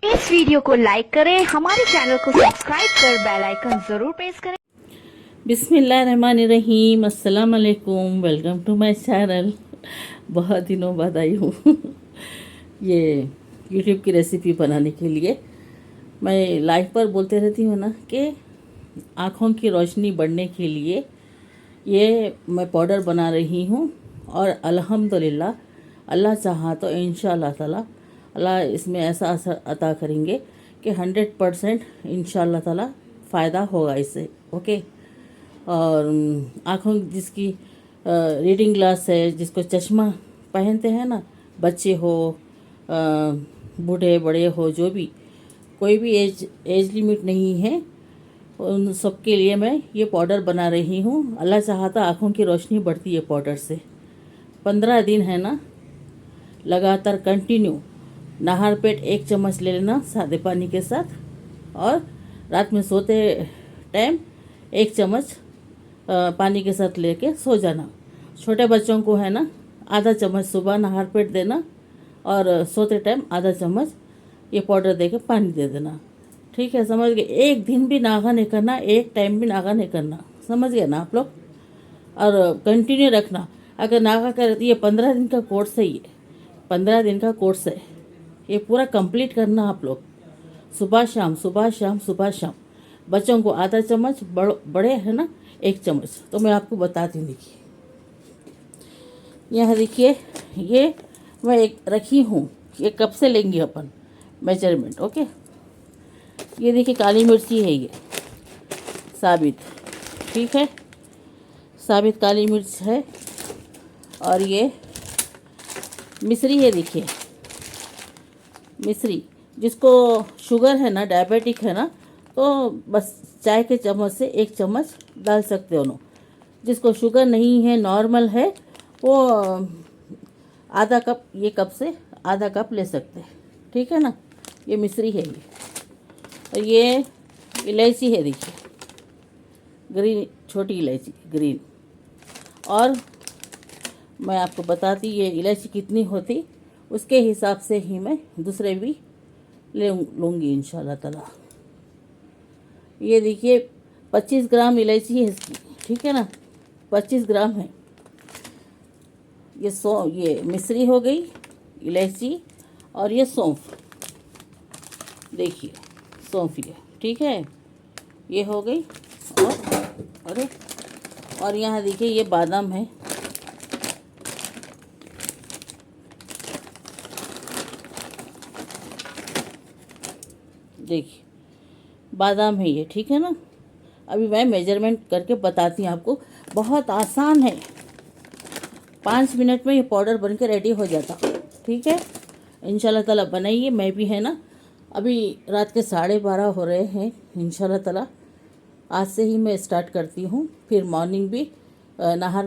इस वीडियो को लाइक करें, हमारे चैनल को सब्सक्राइब कर बेल आइकन जरूर प्रेस करें। बिस्मिल्लाहिर्रहमानिर्रहीम, अस्सलाम वालेकुम, वेलकम टू माय चैनल। बहुत दिनों बाद आई हूँ ये यूट्यूब की रेसिपी बनाने के लिए। मैं लाइव पर बोलते रहती हूँ ना कि आँखों की रोशनी बढ़ने के लिए ये मैं पाउडर बना रही हूँ और अल्हम्दुलिल्लाह अल्लाह चाहा तो इंशाअल्लाह ताला अल्लाह इसमें ऐसा असर अता करेंगे कि 100% इंशाअल्लाह ताला फ़ायदा होगा इससे। ओके। और आँखों जिसकी रीडिंग ग्लास है, जिसको चश्मा पहनते हैं ना, बच्चे हो बूढ़े बड़े हो, जो भी कोई भी एज लिमिट नहीं है, उन सब के लिए मैं ये पाउडर बना रही हूँ। अल्लाह चाहता आँखों की रोशनी बढ़ती है पाउडर से। 15 दिन है ना, लगातार कंटिन्यू नाहर पेट 1 चम्मच ले लेना सादे पानी के साथ, और रात में सोते टाइम 1 चम्मच पानी के साथ लेके सो जाना। छोटे बच्चों को है ना आधा चम्मच सुबह नाहर पेट देना, और सोते टाइम आधा चम्मच ये पाउडर देके पानी दे देना। ठीक है, समझ गए? एक दिन भी नागा नहीं करना, एक टाइम भी नागा नहीं करना, समझ गए ना आप लोग? और कंटिन्यू रखना। अगर नागा कर, ये 15 दिन का कोर्स है, ये 15 दिन का कोर्स है, ये पूरा कंप्लीट करना आप लोग। सुबह शाम सुबह शाम सुबह शाम। बच्चों को आधा चम्मच, बड़े है ना 1 चम्मच। तो मैं आपको बताती हूँ, देखिए यहाँ देखिए, ये मैं एक रखी हूँ, ये कब से लेंगे अपन मेजरमेंट। ओके, ये देखिए काली मिर्ची है, ये साबित, ठीक है, साबित काली मिर्च है। और ये मिश्री है, देखिए मिश्री। जिसको शुगर है ना, डायबिटिक है ना, तो बस चाय के चम्मच से 1 चम्मच डाल सकते हो ना। जिसको शुगर नहीं है, नॉर्मल है, वो आधा कप, ये कप से आधा कप ले सकते हैं। ठीक है ना, ये मिश्री है ये। और ये इलायची है, देखिए ग्रीन, छोटी इलायची ग्रीन। और मैं आपको बताती ये इलायची कितनी होती, उसके हिसाब से ही मैं दूसरे भी ले लूँगी इंशाल्लाह ताला। ये देखिए 25 ग्राम इलायची है इसकी, ठीक है ना, 25 ग्राम है। ये मिश्री हो गई, इलायची, और ये सौंफ, देखिए सौंफ ये, ठीक है, ये हो गई। और यहाँ देखिए ये बादाम है, देखिए बादाम है ये, ठीक है ना। अभी मैं मेजरमेंट करके बताती हूँ आपको, बहुत आसान है, 5 मिनट में ये पाउडर बन के रेडी हो जाता। ठीक है, इंशाल्लाह ताला बनाइए। मैं भी है ना, अभी रात के 12:30 हो रहे हैं। इंशाल्लाह ताला आज से ही मैं स्टार्ट करती हूँ। फिर मॉर्निंग भी नाहर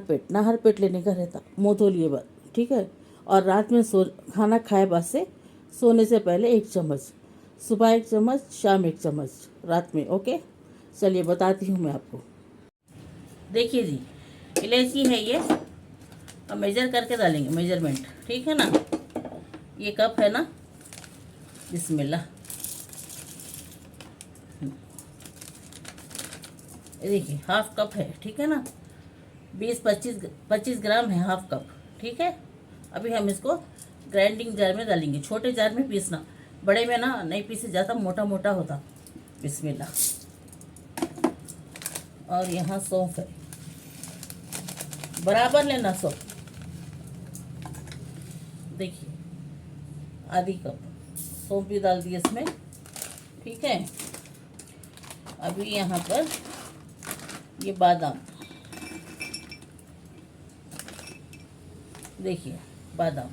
पेट लेने का रहता, मुँह धो लिए बाद, ठीक है। और रात में खाना खाए बाद से सोने से पहले 1 चम्मच, सुबह 1 चम्मच, शाम 1 चम्मच, रात में। ओके, चलिए बताती हूँ मैं आपको। देखिए जी, इलायची है ये, अब मेजर करके डालेंगे, मेजरमेंट, ठीक है ना। ये कप है ना, बिस्मिल्लाह, ये देखिए हाफ कप है, ठीक है ना। 20-25 ग्राम है, हाफ कप, ठीक है। अभी हम इसको ग्राइंडिंग जार में डालेंगे। छोटे जार में पीसना, बड़े में ना नहीं पीसे जाता, मोटा मोटा होता। बिस्मिल्लाह। और यहाँ सौंफ है, बराबर लेना सौंफ, देखिए आधी कप सौंफ भी डाल दिए इसमें, ठीक है। अभी यहाँ पर ये बादाम, देखिए बादाम,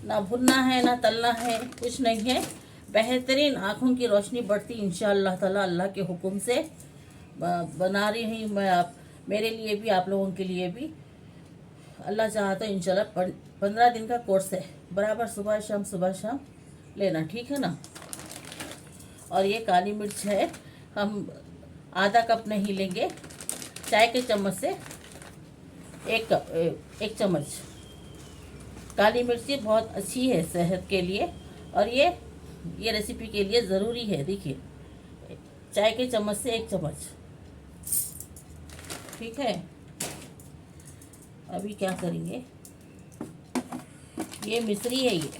ना भुनना है ना तलना है, कुछ नहीं है, बेहतरीन आँखों की रोशनी बढ़ती इंशाअल्लाह ताला, अल्लाह के हुक्म से बना रही हूँ मैं। आप मेरे लिए भी, आप लोगों के लिए भी, अल्लाह चाहा तो इंशाल्लाह 15 दिन का कोर्स है, बराबर सुबह शाम लेना, ठीक है ना। और ये काली मिर्च है, हम आधा कप नहीं लेंगे, चाय के चम्मच से 1 चम्मच। काली मिर्ची बहुत अच्छी है सेहत के लिए। और ये ये रेसिपी के लिए ज़रूरी है। देखिए, चाय के चम्मच से 1 चम्मच, ठीक है। अभी क्या करेंगे, ये मिश्री है, ये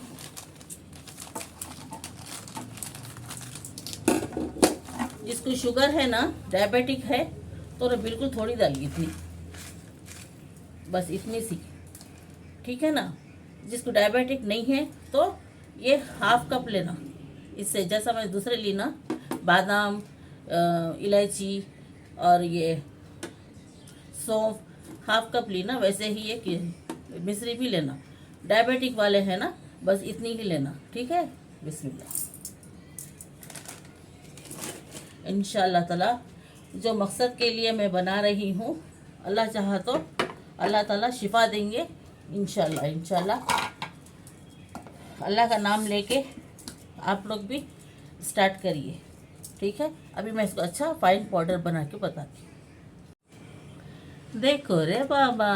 जिसको शुगर है ना, डायबिटिक है, तो बिल्कुल थोड़ी डालिए थी, बस इतनी सी, ठीक है ना। जिसको डायबिटिक नहीं है तो ये हाफ कप लेना। इससे जैसा मैं दूसरे ली ना, बादाम, इलायची और ये सौंफ, हाफ कप ली ना, वैसे ही ये मिश्री भी लेना। डायबिटिक वाले हैं ना, बस इतनी ही लेना, ठीक है। बिस्मिल्लाह। इंशाअल्लाह ताला जो मकसद के लिए मैं बना रही हूँ, अल्लाह चाहा तो अल्लाह ताला शिफा देंगे इंशाअल्लाह। इंशाअल्लाह अल्लाह का नाम लेके आप लोग भी स्टार्ट करिए, ठीक है। अभी मैं इसको अच्छा फाइन पाउडर बना के बताती हूँ। देखो रे बाबा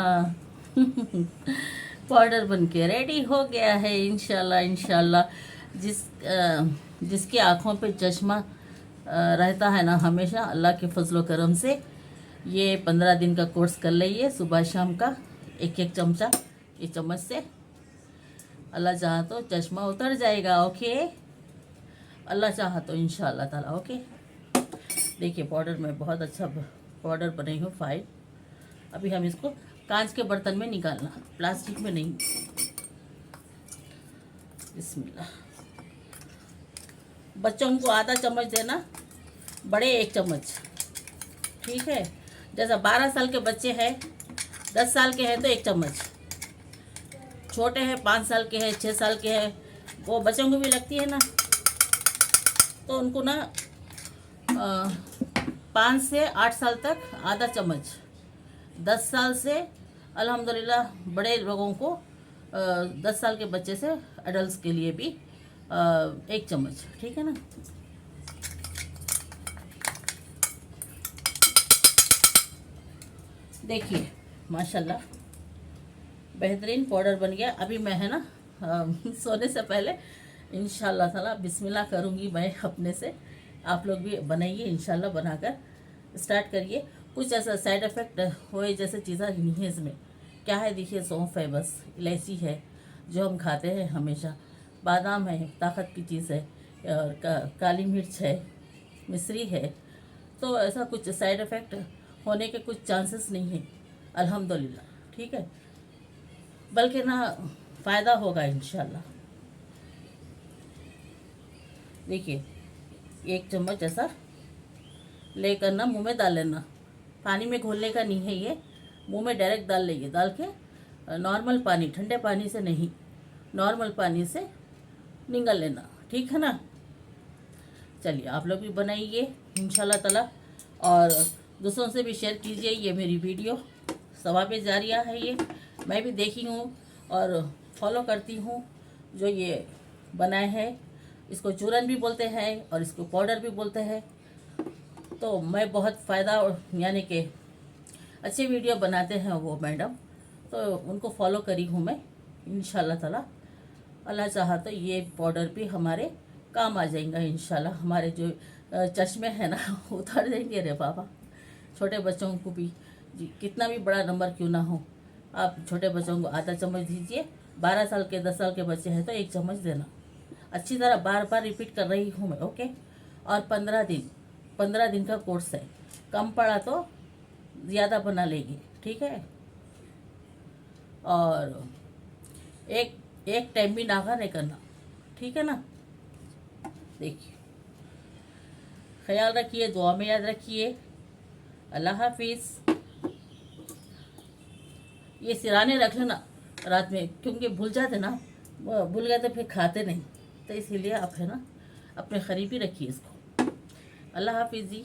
पाउडर बन के रेडी हो गया है इंशाल्लाह। इंशाल्लाह जिसकी आँखों पे चश्मा रहता है ना हमेशा, अल्लाह के फजलो करम से ये 15 दिन का कोर्स कर लीजिए। सुबह शाम का 1-1 चमचा, ये चम्मच से अल्लाह चाहा तो चश्मा उतर जाएगा। ओके, अल्लाह चाहा तो इंशाल्लाह ताला। ओके, देखिए पाउडर में बहुत अच्छा पाउडर बनाई हूँ फाइन। अभी हम इसको कांच के बर्तन में निकालना, प्लास्टिक में नहीं। बिस्मिल्लाह। बच्चों को आधा चम्मच देना, बड़े 1 चम्मच, ठीक है। जैसा 12 साल के बच्चे हैं, 10 साल के हैं तो 1 चम्मच, छोटे हैं 5 साल के हैं, 6 साल के हैं, वो बच्चों को भी लगती है ना, तो उनको ना 5 से 8 साल तक आधा चम्मच, 10 साल से अल्हम्दुलिल्लाह बड़े लोगों को 10 साल के बच्चे से एडल्ट्स के लिए भी 1 चम्मच, ठीक है ना। देखिए माशाल्लाह बेहतरीन पाउडर बन गया। अभी मैं है ना सोने से पहले इंशाल्लाह ताला बिस्मिल्लाह करूँगी मैं अपने से। आप लोग भी बनाइए इंशाल्लाह, बनाकर स्टार्ट करिए। कुछ ऐसा साइड इफ़ेक्ट होए जैसे चीज़ें नहीं है इसमें। क्या है, देखिए सौंफ है, बस इलायची है जो हम खाते हैं हमेशा, बादाम है ताकत की चीज़ है, और काली मिर्च है, मिश्री है, तो ऐसा कुछ साइड इफ़ेक्ट होने के कुछ चांसेस नहीं है अल्हम्दुलिल्लाह, ठीक है। बल्कि ना फ़ायदा होगा इंशाल्लाह। देखिए 1 चम्मच ऐसा लेकर ना मुंह में डाल लेना, पानी में घोलने का नहीं है ये, मुंह में डायरेक्ट डाल लेंगे। डाल के नॉर्मल पानी, ठंडे पानी से नहीं, नॉर्मल पानी से निगल लेना, ठीक है ना। चलिए आप लोग भी बनाइए इंशाल्लाह ताला, और दूसरों से भी शेयर कीजिए। ये मेरी वीडियो सवाब जारिया है, ये मैं भी देखी हूँ और फॉलो करती हूँ। जो ये बनाए हैं, इसको चूरन भी बोलते हैं और इसको पाउडर भी बोलते हैं। तो मैं बहुत फ़ायदा, यानी कि अच्छे वीडियो बनाते हैं वो मैडम, तो उनको फॉलो करी हूँ मैं इंशाल्लाह ताला। अल्लाह चाहा तो ये पाउडर भी हमारे काम आ जाएगा इंशाल्लाह। हमारे जो चश्मे हैं ना उतर जाएंगे रे बाबा। छोटे बच्चों को भी जी, कितना भी बड़ा नंबर क्यों ना हो, आप छोटे बच्चों को आधा चम्मच दीजिए। 12 साल के 10 साल के बच्चे हैं तो 1 चम्मच देना। अच्छी तरह बार बार रिपीट कर रही हूँ मैं, ओके। और 15 दिन का कोर्स है, कम पड़ा तो ज़्यादा बना लेंगे, ठीक है। और एक टाइम भी नागा नहीं करना, ठीक है ना। देखिए, ख्याल रखिए, दुआ में याद रखिए। अल्लाह हाफिज़। ये सिराने रख लेना रात में, क्योंकि भूल जाते ना, भूल गए तो फिर खाते नहीं, तो इसीलिए आप है ना अपने करीब ही रखिए इसको। अल्लाह हाफिज़ जी।